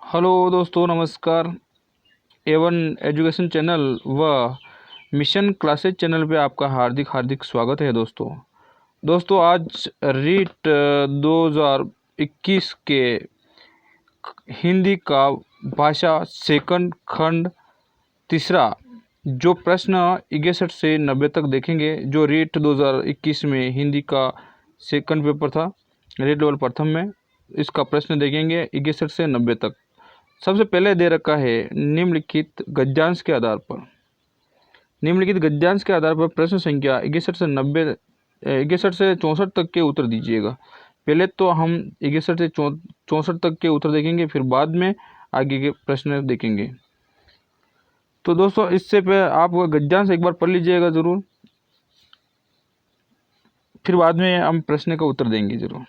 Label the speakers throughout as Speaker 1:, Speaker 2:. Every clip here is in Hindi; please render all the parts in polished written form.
Speaker 1: हेलो दोस्तों, नमस्कार। एवन एजुकेशन चैनल व मिशन क्लासेज चैनल पे आपका हार्दिक हार्दिक स्वागत है दोस्तों आज रीट 2021 के हिंदी का भाषा सेकंड खंड तीसरा जो प्रश्न 61 से 90 तक देखेंगे। जो रीट 2021 में हिंदी का सेकंड पेपर था, रीट लेवल प्रथम में, इसका प्रश्न देखेंगे 61 से 90 तक। सबसे पहले दे रखा है निम्नलिखित गद्यांश के आधार पर प्रश्न संख्या 61 से 64 तक के उत्तर दीजिएगा। पहले तो हम 61 से 64 तक के उत्तर देखेंगे, फिर बाद में आगे के प्रश्न देखेंगे। तो दोस्तों इससे पहले आप गद्यांश एक बार पढ़ लीजिएगा ज़रूर, फिर बाद में हम प्रश्न का उत्तर देंगे ज़रूर।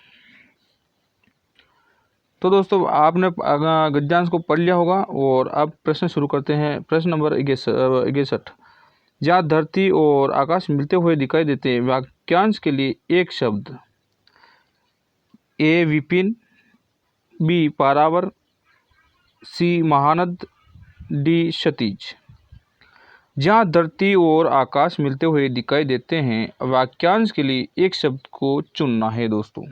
Speaker 1: तो दोस्तों आपने गद्यांश को पढ़ लिया होगा और अब प्रश्न शुरू करते हैं। प्रश्न नंबर 61। जहाँ धरती और आकाश मिलते हुए दिखाई देते हैं, वाक्यांश के लिए एक शब्द। ए विपिन, बी पारावर, सी महानद, डी क्षितिज। जहाँ धरती और आकाश मिलते हुए दिखाई देते हैं, वाक्यांश के लिए एक शब्द को चुनना है दोस्तों।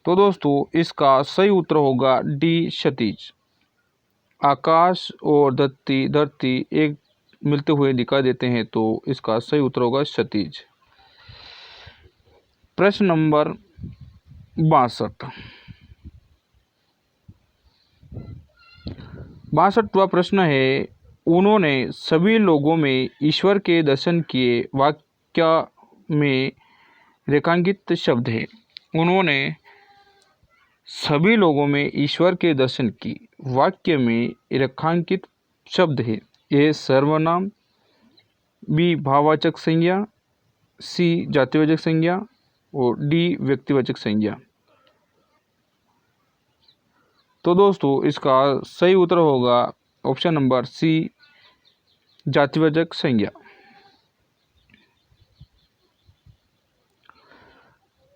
Speaker 1: तो दोस्तों इसका सही उत्तर होगा डी क्षितिज। आकाश और धरती एक मिलते हुए दिखाई देते हैं, तो इसका सही उत्तर होगा क्षितिज। प्रश्न नंबर 62वां प्रश्न है, उन्होंने सभी लोगों में ईश्वर के दर्शन किए। वाक्य में रेखांकित शब्द है। उन्होंने सभी लोगों में ईश्वर के दर्शन की। वाक्य में रेखांकित शब्द है। ए सर्वनाम, बी भाववाचक संज्ञा, सी जातिवाचक संज्ञा और डी व्यक्तिवाचक संज्ञा। तो दोस्तों इसका सही उत्तर होगा ऑप्शन नंबर सी जातिवाचक संज्ञा।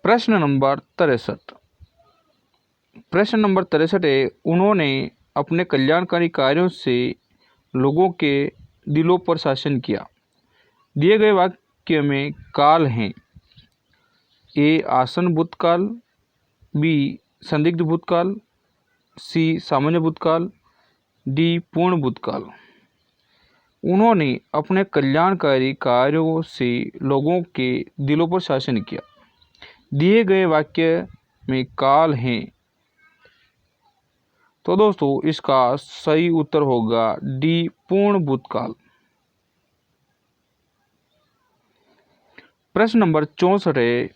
Speaker 1: प्रश्न नंबर 63 है, उन्होंने अपने कल्याणकारी कार्यों से लोगों के दिलों पर शासन किया। दिए गए वाक्य में काल हैं। ए आसन भूतकाल, बी संदिग्ध भूतकाल, सी सामान्य भूतकाल, डी पूर्ण भूतकाल। उन्होंने अपने कल्याणकारी कार्यों से लोगों के दिलों पर शासन किया। दिए गए वाक्य में काल हैं। तो दोस्तों इसका सही उत्तर होगा डी पूर्ण भूतकाल। प्रश्न नंबर 64 है,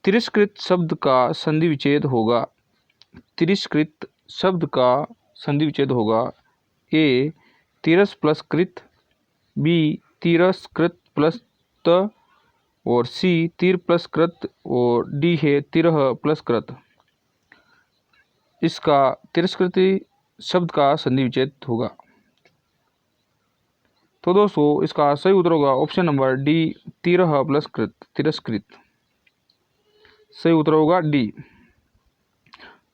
Speaker 1: तिरस्कृत शब्द का संधि विच्छेद होगा। तिरस्कृत शब्द का संधि विच्छेद होगा। ए तिरस प्लस कृत, बी तिरस्कृत प्लस त और सी तिर प्लस कृत और डी है तिरह प्लस कृत। इसका तिरस्कृति शब्द का संधि विच्छेद होगा। तो दोस्तों इसका सही उत्तर होगा ऑप्शन नंबर डी तिरह प्लस कृत, तिरस्कृत। सही उत्तर होगा डी।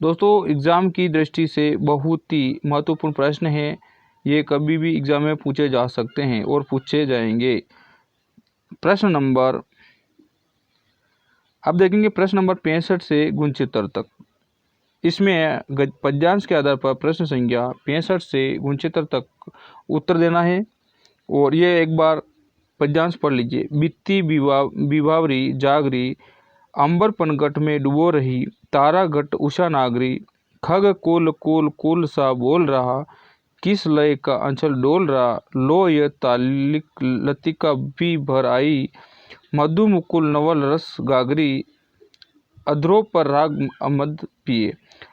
Speaker 1: दोस्तों एग्ज़ाम की दृष्टि से बहुत ही महत्वपूर्ण प्रश्न है। ये कभी भी एग्ज़ाम में पूछे जा सकते हैं और पूछे जाएंगे। प्रश्न नंबर अब देखेंगे प्रश्न नंबर 65 से 69 तक। इसमें पद्यांश के आधार पर प्रश्न संख्या 65 से 69 तक उत्तर देना है। और ये एक बार पद्यांश पढ़ लीजिए। बित्ती विभावरी जागरी, अंबर पनघट में डुबो रही, तारा घट उषा नागरी, खग कोल कोल कोल सा बोल रहा, किस लय का अंचल डोल रहा, लो ये तालिक लतिका भी भर आई, मधु मुकुल नवल रस गागरी, अधरों पर राग अमद पिए,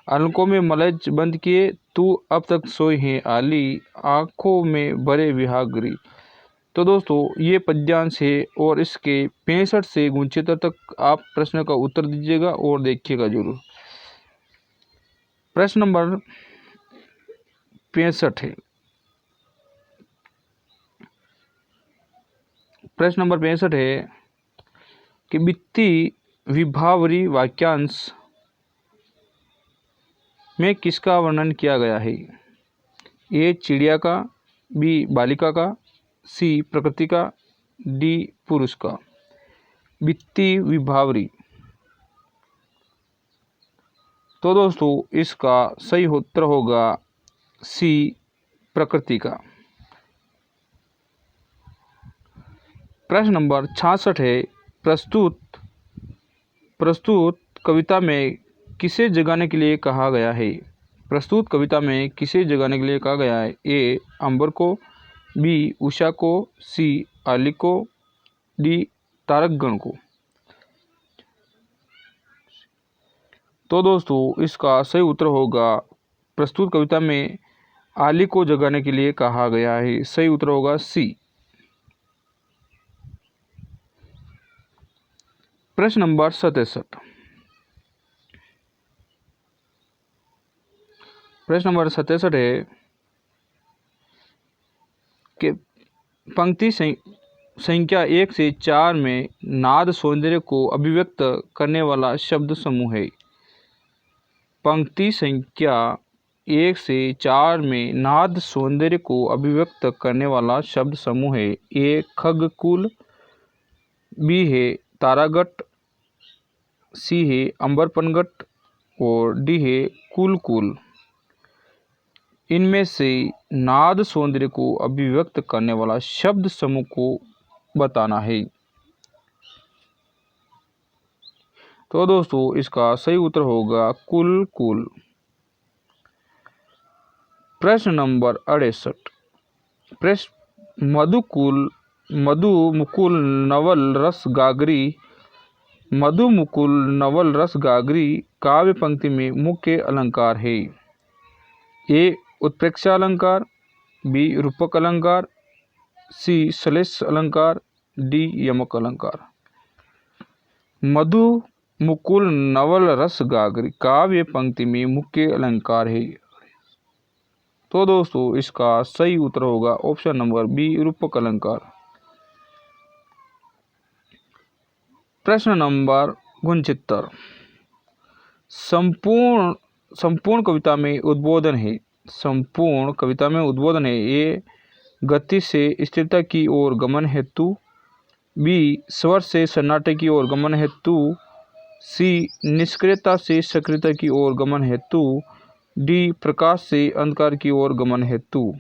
Speaker 1: अलकों में मलज बंद किए, तू अब तक सोई है आली, आँखों में भरे विहागरी। तो दोस्तों ये पद्यांश है और इसके 65 से 69 तक आप प्रश्न का उत्तर दीजिएगा और देखिएगा जरूर। प्रश्न नंबर 65 है। प्रश्न नंबर 65 है कि बित्ती विभावरी वाक्यांश में किसका वर्णन किया गया है? ए चिड़िया का, बी बालिका का, सी प्रकृति का, डी पुरुष का। वित्तीय विभावरी। तो दोस्तों इसका सही उत्तर होगा सी प्रकृति का। प्रश्न नंबर 66 है, प्रस्तुत कविता में किसे जगाने के लिए कहा गया है? प्रस्तुत कविता में किसे जगाने के लिए कहा गया है? ए अंबर को, बी उषा को, सी आली को, डी तारकगण को। तो दोस्तों इसका सही उत्तर होगा प्रस्तुत कविता में आली को जगाने के लिए कहा गया है। सही उत्तर होगा सी। प्रश्न नंबर 67। प्रश्न नंबर 67 है कि पंक्ति संख्या 1 से 4 में नाद सौंदर्य को अभिव्यक्त करने वाला शब्द समूह है। पंक्ति संख्या 1 से 4 में नाद सौंदर्य को अभिव्यक्त करने वाला शब्द समूह है। ए खगकुल, बी है तारागट, सी है अंबरपनगट और डी है कुलकुल। इनमें से नाद सौंदर्य को अभिव्यक्त करने वाला शब्द समूह को बताना है। तो दोस्तों इसका सही उत्तर होगा कुलकुल। प्रश्न नंबर 68। प्रश्न मधुमुकुल नवल रस गागरी काव्य पंक्ति में मुख्य अलंकार है। ए उत्प्रेक्षा अलंकार, बी रूपक अलंकार, सी श्लेष अलंकार, डी यमक अलंकार। मधुमुकुल नवल रस गागरी काव्य पंक्ति में मुख्य अलंकार है। तो दोस्तों इसका सही उत्तर होगा ऑप्शन नंबर बी रूपक अलंकार। प्रश्न नंबर 69। संपूर्ण कविता में उद्बोधन है। संपूर्ण कविता में उद्बोधन है। ए गति से स्थिरता की ओर गमन हेतु, बी स्वर से सन्नाटे की ओर गमन हेतु, सी निष्क्रियता से सक्रियता की ओर गमन हेतु, डी प्रकाश से अंधकार की ओर गमन हेतु।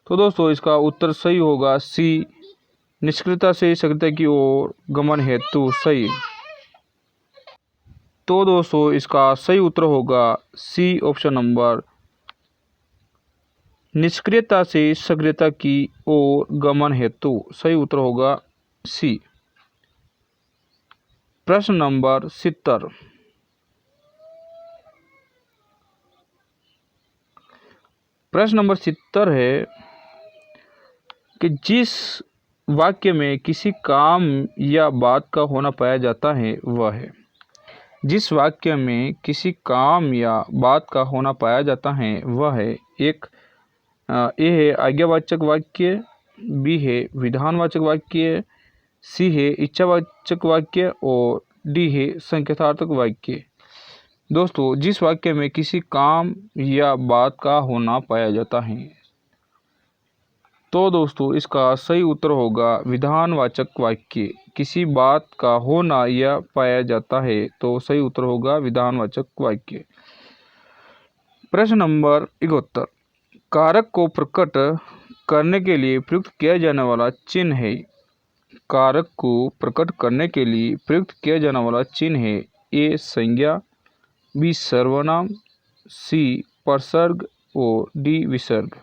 Speaker 1: तो दोस्तों इसका उत्तर सही होगा सी निष्क्रियता से सक्रियता की ओर गमन हेतु। सही। तो दोस्तों इसका सही उत्तर होगा सी ऑप्शन नंबर निष्क्रियता से सक्रियता की ओर गमन हेतु। सही उत्तर होगा सी। प्रश्न नंबर 70। प्रश्न नंबर 70 है कि जिस वाक्य में किसी काम या बात का होना पाया जाता है वह है। जिस वाक्य में किसी काम या बात का होना पाया जाता है वह है। एक ए है आज्ञावाचक वाक्य, बी है विधानवाचक वाक्य, सी है इच्छावाचक वाक्य और डी है संकेतार्थक वाक्य। दोस्तों जिस वाक्य में किसी काम या बात का होना पाया जाता है, तो दोस्तों इसका सही उत्तर होगा विधानवाचक वाक्य। किसी बात का होना या पाया जाता है तो सही उत्तर होगा विधानवाचक वाक्य। प्रश्न नंबर 71। कारक को प्रकट करने के लिए प्रयुक्त किया जाने वाला चिन्ह है। कारक को प्रकट करने के लिए प्रयुक्त किया जाने वाला चिन्ह है। ए संज्ञा, बी सर्वनाम, सी परसर्ग और डी विसर्ग।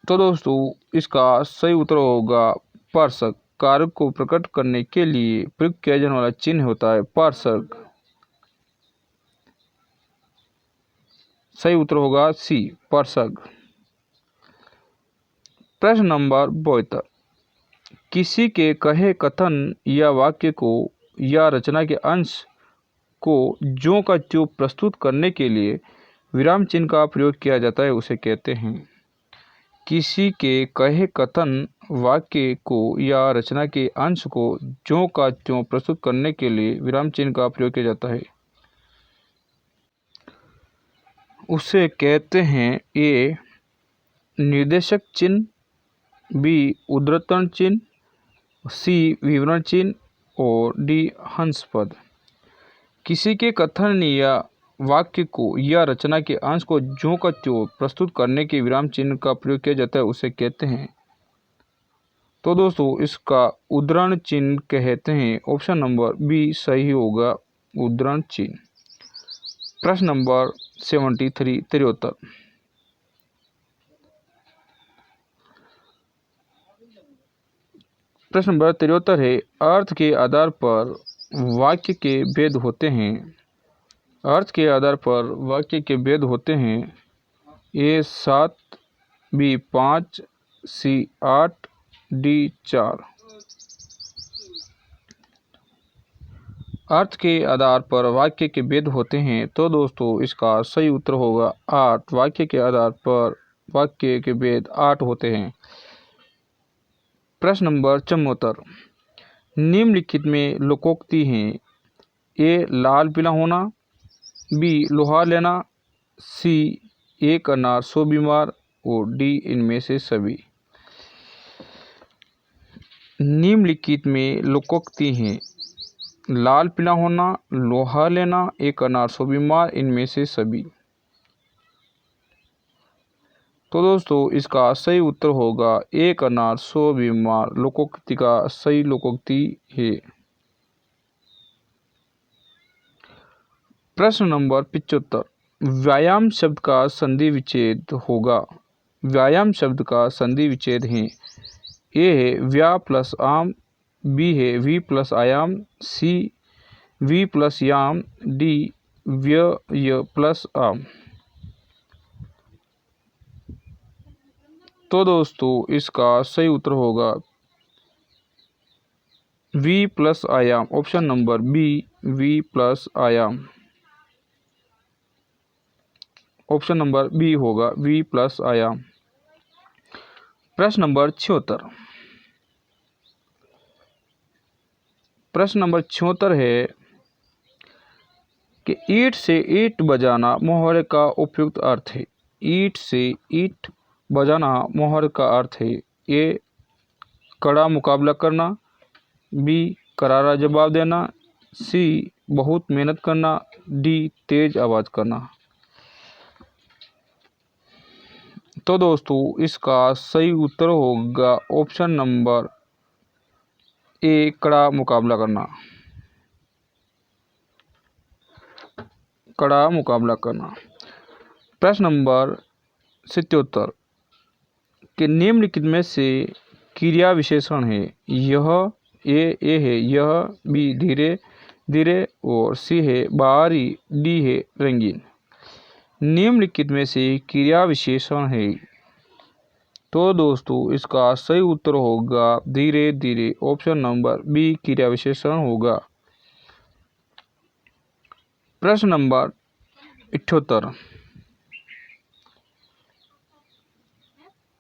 Speaker 1: तो दोस्तों इसका सही उत्तर होगा परसर्ग। कारक को प्रकट करने के लिए प्रयुक्त किया जाने वाला चिन्ह होता है परसर्ग। सही उत्तर होगा सी परसर्ग। प्रश्न नंबर 72। किसी के कहे कथन या वाक्य को या रचना के अंश को ज्यों का त्यों प्रस्तुत करने के लिए विराम चिन्ह का प्रयोग किया जाता है उसे कहते हैं। किसी के कहे कथन वाक्य को या रचना के अंश को ज्यों का त्यों प्रस्तुत करने के लिए विराम चिन्ह का प्रयोग किया जाता है उसे कहते हैं ए निर्देशक चिन्ह, बी उद्धरण चिन्ह, सी विवरण चिन्ह और डी हंस पद। किसी के कथन या वाक्य को या रचना के अंश को ज्यों का त्यों प्रस्तुत करने के विराम चिन्ह का प्रयोग किया जाता है उसे कहते हैं। तो दोस्तों इसका उद्धरण चिन्ह कहते हैं। ऑप्शन नंबर बी सही होगा, उद्धरण चिन्ह। प्रश्न नंबर 73 प्रश्न नंबर 73 है, अर्थ के आधार पर वाक्य के भेद होते हैं। अर्थ के आधार पर वाक्य के भेद होते हैं। ए 7, बी 5, सी 8, डी 4। अर्थ के आधार पर वाक्य के भेद होते हैं। तो दोस्तों इसका सही उत्तर होगा 8। वाक्य के आधार पर वाक्य के भेद 8 होते हैं। प्रश्न नंबर 74, निम्नलिखित में लोकोक्ति हैं। ए लाल पीला होना, बी लोहा लेना, सी एक अनार 100 बीमार और डी इनमें से सभी। निम्नलिखित में लोकोक्ति हैं। लाल पीला होना, लोहा लेना, एक अनार 100 बीमार, इनमें से सभी। तो दोस्तों इसका सही उत्तर होगा एक अनार 100 बीमार लोकोक्ति का सही लोकोक्ति है। प्रश्न नंबर 75, व्यायाम शब्द का संधि विच्छेद होगा। व्यायाम शब्द का संधि विच्छेद है। ए है व्या प्लस आम, बी है वी प्लस आयाम, सी वी प्लस याम, डी व्य प्लस आम। तो दोस्तों इसका सही उत्तर होगा वी प्लस आयाम। ऑप्शन नंबर बी वी प्लस आयाम। ऑप्शन नंबर बी होगा वी प्लस आयाम। प्रश्न नंबर 76, प्रश्न नंबर 76 है कि ईंट से ईंट बजाना मुहावरे का उपयुक्त अर्थ है। ईंट से ईंट बजाना मुहावरे का अर्थ है। ए कड़ा मुकाबला करना, बी करारा जवाब देना, सी बहुत मेहनत करना, डी तेज आवाज करना। तो दोस्तों इसका सही उत्तर होगा ऑप्शन नंबर ए कड़ा मुकाबला करना। कड़ा मुकाबला करना। प्रश्न नंबर 77 के निम्नलिखित में से क्रिया विशेषण है। यह ए है यह, बी धीरे धीरे और सी है बाहरी, डी है रंगीन। निम्नलिखित में से क्रिया विशेषण है। तो दोस्तों इसका सही उत्तर होगा धीरे धीरे। ऑप्शन नंबर बी क्रिया विशेषण होगा। प्रश्न नंबर 78,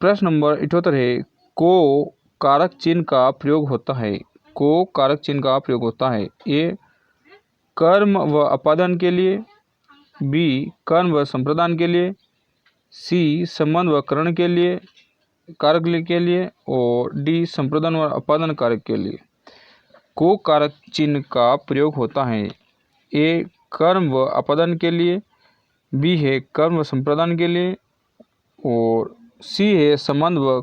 Speaker 1: प्रश्न नंबर 78 है, को कारक चिन्ह का प्रयोग होता है। को कारक चिन्ह का प्रयोग होता है। ए कर्म व अपादान के लिए, बी कर्म व संप्रदान के लिए, सी संबंध व करण के लिए कारक के लिए और डी संप्रदान व अपादान कारक के लिए। को कारक चिन्ह का प्रयोग होता है। ए कर्म व अपादान के लिए, बी है कर्म व संप्रदान के लिए और सी है संबंध व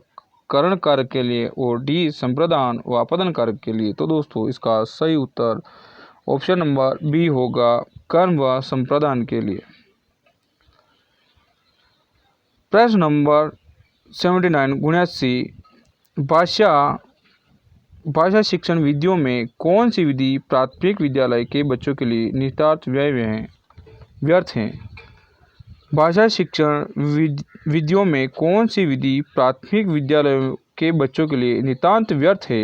Speaker 1: करण कारक के लिए और डी संप्रदान व अपादान कारक के लिए। तो दोस्तों इसका सही उत्तर ऑप्शन नंबर बी होगा कर्म व संप्रदान के लिए। प्रश्न नंबर 79 भाषा शिक्षण विधियों में कौन सी विधि प्राथमिक विद्यालय के बच्चों के लिए नितार्थ व्यर्थ है। भाषा शिक्षण विधियों में कौन सी विधि प्राथमिक विद्यालयों के बच्चों के लिए नितांत व्यर्थ है।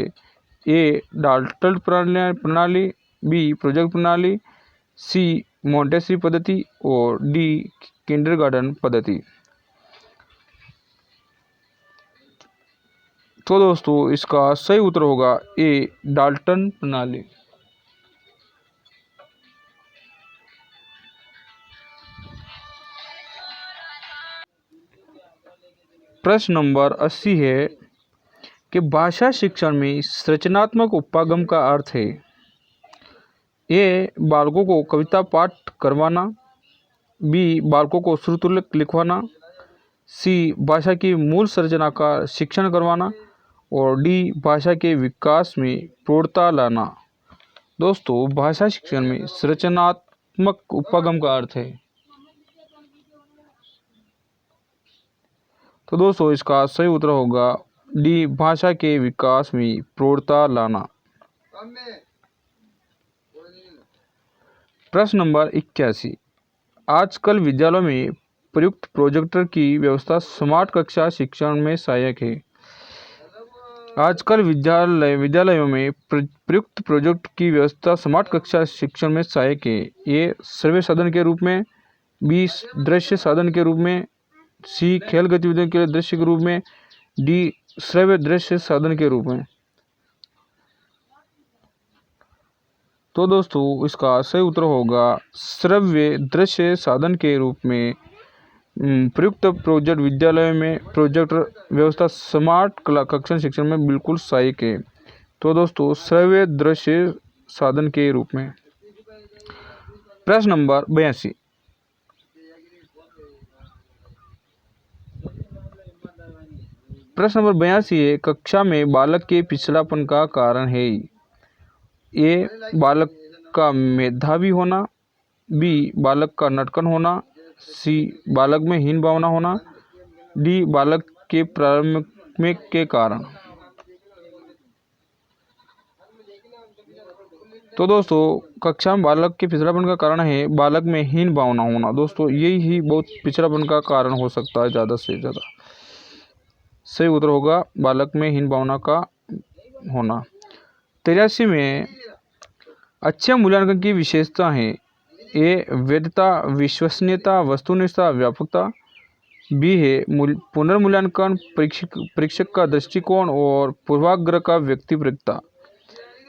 Speaker 1: ए डाल्टन प्रणाली, बी प्रोजेक्ट प्रणाली, सी मोंटेसरी पद्धति और डी किंडरगार्टन पद्धति। तो दोस्तों इसका सही उत्तर होगा ए, डाल्टन प्रणाली। प्रश्न नंबर 80 है कि भाषा शिक्षण में रचनात्मक उपागम का अर्थ है। ए, बालकों को कविता पाठ करवाना, बी, बालकों को श्रुतलेख लिखवाना, सी, भाषा की मूल संरचना का शिक्षण करवाना और डी, भाषा के विकास में प्रौढ़ता लाना। दोस्तों भाषा शिक्षण में रचनात्मक उपागम का अर्थ है। तो दोस्तों इसका सही उत्तर होगा डी, भाषा के विकास में प्रौढ़ता लाना। प्रश्न नंबर 81, आजकल विद्यालयों में प्रयुक्त प्रोजेक्टर की व्यवस्था स्मार्ट कक्षा शिक्षण में सहायक है। आजकल विद्यालयों में प्रयुक्त प्रोजेक्ट की व्यवस्था स्मार्ट कक्षा शिक्षण में सहायक है। ए, श्रव्य साधन के रूप में, बी, दृश्य साधन के रूप में, सी, खेल गतिविधियों के लिए दृश्य के रूप में, डी, श्रव्य दृश्य साधन के रूप में। तो दोस्तों इसका सही उत्तर होगा श्रव्य दृश्य साधन के रूप में प्रयुक्त प्रोजेक्ट विद्यालय में प्रोजेक्टर व्यवस्था स्मार्ट कक्षा शिक्षण में बिल्कुल सहायक है। तो दोस्तों श्रव्य दृश्य साधन के रूप में। प्रश्न नंबर 82, प्रश्न नंबर 82 है, कक्षा में बालक के पिछड़ापन का कारण है। ए, बालक का मेधावी होना, बी, बालक का नटखट होना, सी, बालक में हीन भावना होना, डी, बालक के प्राथमिक के कारण। तो दोस्तों कक्षा में बालक के पिछड़ापन का कारण है बालक में हीन भावना होना। दोस्तों यही ही बहुत पिछड़ापन का कारण हो सकता है ज़्यादा से ज़्यादा। सही उत्तर होगा बालक में हीन भावना का होना। 83 में अच्छे मूल्यांकन की विशेषता है। ए, वैधता, विश्वसनीयता, वस्तुनिष्ठता, व्यापकता, बी है पुनर्मूल्यांकन, परीक्षक का दृष्टिकोण और पूर्वाग्रह का व्यक्तिपरकता,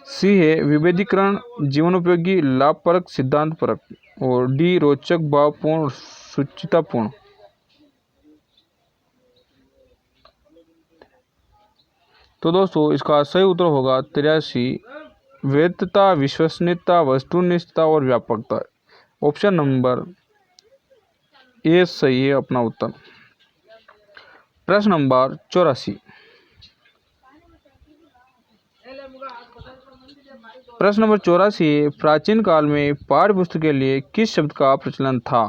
Speaker 1: सी है विभेदीकरण, जीवनोपयोगी, लाभपरक, सिद्धांतपरक और डी, रोचक, भावपूर्ण, सुचितापूर्ण। तो दोस्तों इसका सही उत्तर होगा 83 वैधता, विश्वसनीयता, वस्तुनिष्ठता और व्यापकता। ऑप्शन नंबर ए सही है अपना उत्तर। प्रश्न नंबर 84, प्रश्न नंबर 84, प्राचीन काल में पाठ्य पुस्तक के लिए किस शब्द का प्रचलन था।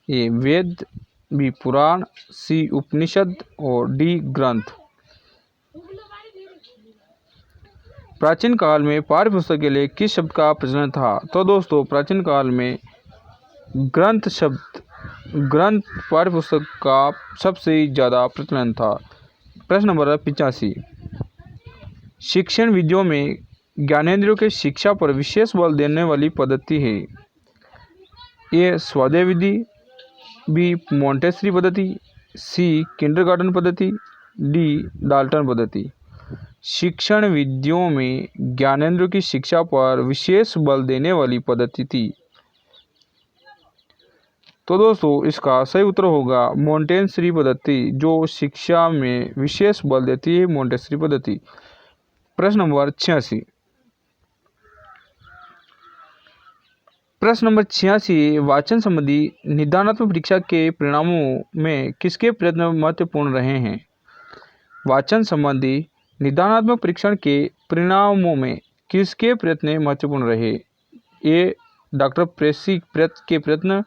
Speaker 1: ए, वेद, बी, पुराण, सी, उपनिषद और डी, ग्रंथ। प्राचीन काल में पाठ्य पुस्तक के लिए किस शब्द का प्रचलन था। तो दोस्तों प्राचीन काल में ग्रंथ पाठ्य पुस्तक का सबसे ज़्यादा प्रचलन था। प्रश्न नंबर 85, शिक्षण विधियों में ज्ञानेंद्रियों के शिक्षा पर विशेष बल देने वाली पद्धति है। ए, स्वाध्याय विधि, बी, मोंटेसरी पद्धति, सी, किंडरगार्टन पद्धति, डी, डाल्टन पद्धति। शिक्षण विधियों में ज्ञानेंद्रियों की शिक्षा पर विशेष बल देने वाली पद्धति थी। तो दोस्तों इसका सही उत्तर होगा मोंटेसरी पद्धति, जो शिक्षा में विशेष बल देती है मोंटेसरी पद्धति। प्रश्न नंबर 86, प्रश्न नंबर 86, वाचन संबंधी निदानात्मक परीक्षा के परिणामों में किसके प्रयत्न महत्वपूर्ण रहे हैं। वाचन संबंधी निदानात्मक परीक्षण के परिणामों में किसके प्रयत्न महत्वपूर्ण रहे। ए, डॉक्टर प्रेसी के प्रयत्न,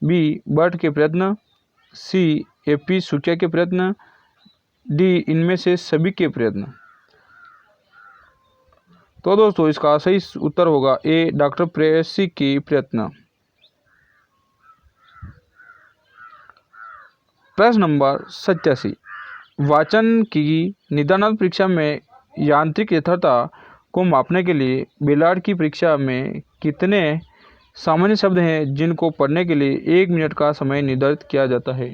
Speaker 1: बी, बर्ट के प्रयत्न, सी, AP सूटिया के प्रयत्न, डी, इनमें से सभी के प्रयत्न। तो दोस्तों इसका सही उत्तर होगा ए, डॉक्टर प्रेसी की प्रयत्न। प्रश्न नंबर 87, वाचन की निदानात्मक परीक्षा में यांत्रिक यथार्थता को मापने के लिए बेलार्ड की परीक्षा में कितने सामान्य शब्द हैं जिनको पढ़ने के लिए 1 मिनट का समय निर्धारित किया जाता है।